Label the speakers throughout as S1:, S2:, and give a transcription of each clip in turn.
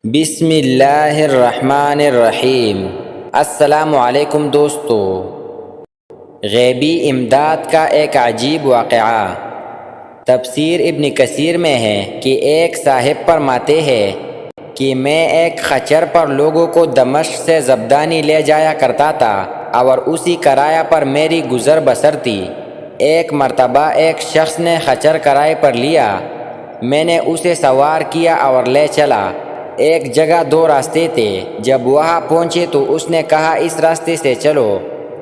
S1: بسم اللہ الرحمن الرحیم۔ السلام علیکم دوستو۔ غیبی امداد کا ایک عجیب واقعہ تفسیر ابن کثیر میں ہے کہ ایک صاحب فرماتے ہیں کہ میں ایک خچر پر لوگوں کو دمشق سے زبدانی لے جایا کرتا تھا اور اسی کرایہ پر میری گزر بسر تھی۔ ایک مرتبہ ایک شخص نے خچر کرائے پر لیا، میں نے اسے سوار کیا اور لے چلا۔ ایک جگہ دو راستے تھے، جب وہاں پہنچے تو اس نے کہا اس راستے سے چلو۔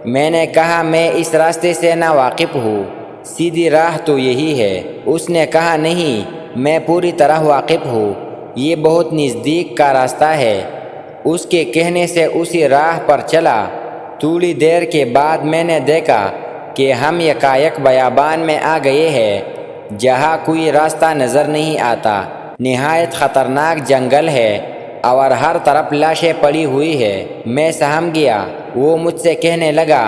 S1: میں نے کہا میں اس راستے سے نا واقف ہوں، سیدھی راہ تو یہی ہے۔ اس نے کہا نہیں، میں پوری طرح واقف ہوں، یہ بہت نزدیک کا راستہ ہے۔ اس کے کہنے سے اسی راہ پر چلا۔ تھوڑی دیر کے بعد میں نے دیکھا کہ ہم یکایک بیابان میں آ گئے ہیں جہاں کوئی راستہ نظر نہیں آتا۔ نہایت خطرناک جنگل ہے اور ہر طرف لاشیں پڑی ہوئی ہے۔ میں سہم گیا۔ وہ مجھ سے کہنے لگا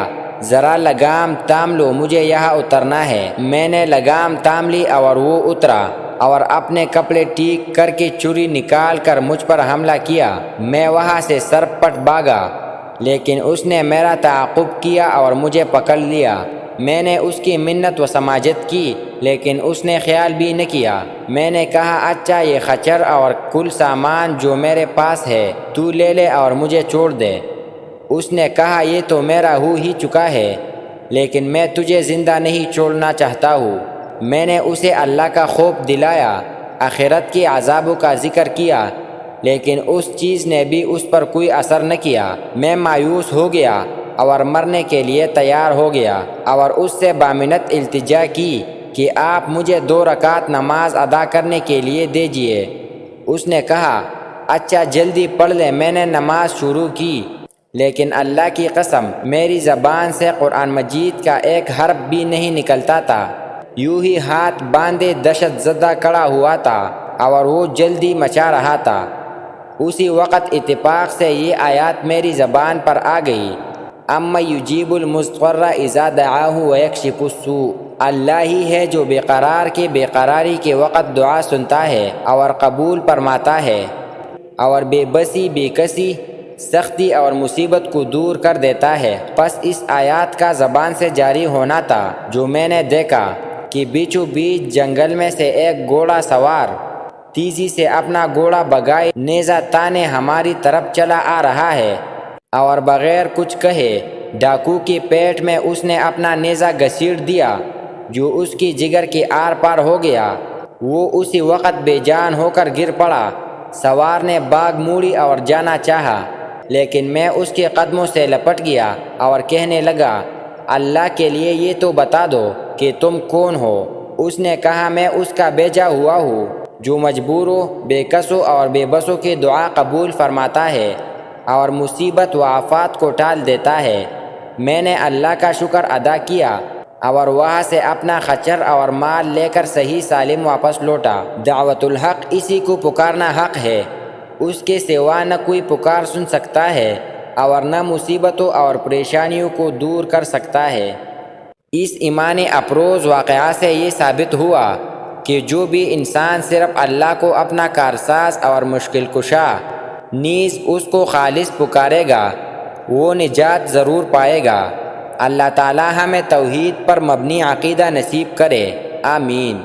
S1: ذرا لگام تام لو، مجھے یہاں اترنا ہے۔ میں نے لگام تام لی اور وہ اترا اور اپنے کپڑے ٹھیک کر کے چھری نکال کر مجھ پر حملہ کیا۔ میں وہاں سے سر پٹ بھاگا، لیکن اس نے میرا تعاقب کیا اور مجھے پکڑ لیا۔ میں نے اس کی منت و سماجت کی، لیکن اس نے خیال بھی نہ کیا۔ میں نے کہا اچھا یہ خچر اور کل سامان جو میرے پاس ہے تو لے لے اور مجھے چھوڑ دے۔ اس نے کہا یہ تو میرا ہو ہی چکا ہے، لیکن میں تجھے زندہ نہیں چھوڑنا چاہتا ہوں۔ میں نے اسے اللہ کا خوف دلایا، آخرت کے عذابوں کا ذکر کیا، لیکن اس چیز نے بھی اس پر کوئی اثر نہ کیا۔ میں مایوس ہو گیا اور مرنے کے لیے تیار ہو گیا اور اس سے بامنت التجا کی کہ آپ مجھے 2 رکعت نماز ادا کرنے کے لیے دیجیے۔ اس نے کہا اچھا جلدی پڑھ لے۔ میں نے نماز شروع کی، لیکن اللہ کی قسم میری زبان سے قرآن مجید کا ایک حرف بھی نہیں نکلتا تھا۔ یوں ہی ہاتھ باندھے دہشت زدہ کھڑا ہوا تھا اور وہ جلدی مچا رہا تھا۔ اسی وقت اتفاق سے یہ آیات میری زبان پر آ گئی، اَمَّن یُجِیبُ الْمُضْطَرَّ اِذَا دَعَاهُ وَیَکْشِفُ السُّوءَ۔ اللہ ہی ہے جو بے قرار کے بے قراری کے وقت دعا سنتا ہے اور قبول فرماتا ہے، اور بے بسی بے کسی سختی اور مصیبت کو دور کر دیتا ہے۔ پس اس آیات کا زبان سے جاری ہونا تھا جو میں نے دیکھا کہ بیچو بیچ جنگل میں سے ایک گھوڑا سوار تیزی سے اپنا گھوڑا بگائے نیزہ تانے ہماری طرف چلا آ رہا ہے، اور بغیر کچھ کہے ڈاکو کے پیٹ میں اس نے اپنا نیزہ گھسیٹ دیا جو اس کی جگر کے آر پار ہو گیا۔ وہ اسی وقت بے جان ہو کر گر پڑا۔ سوار نے باگ موڑی اور جانا چاہا، لیکن میں اس کے قدموں سے لپٹ گیا اور کہنے لگا اللہ کے لیے یہ تو بتا دو کہ تم کون ہو۔ اس نے کہا میں اس کا بھیجا ہوا ہوں جو مجبوروں، بے کسوں اور بے بسوں کی دعا قبول فرماتا ہے اور مصیبت و آفات کو ٹال دیتا ہے۔ میں نے اللہ کا شکر ادا کیا اور وہاں سے اپنا خچر اور مال لے کر صحیح سالم واپس لوٹا۔ دعوت الحق اسی کو پکارنا حق ہے، اس کے سوا نہ کوئی پکار سن سکتا ہے اور نہ مصیبتوں اور پریشانیوں کو دور کر سکتا ہے۔ اس ایمان افروز واقعہ سے یہ ثابت ہوا کہ جو بھی انسان صرف اللہ کو اپنا کارساز اور مشکل کشا نیز اس کو خالص پکارے گا وہ نجات ضرور پائے گا۔ اللہ تعالی ہمیں توحید پر مبنی عقیدہ نصیب کرے، آمین۔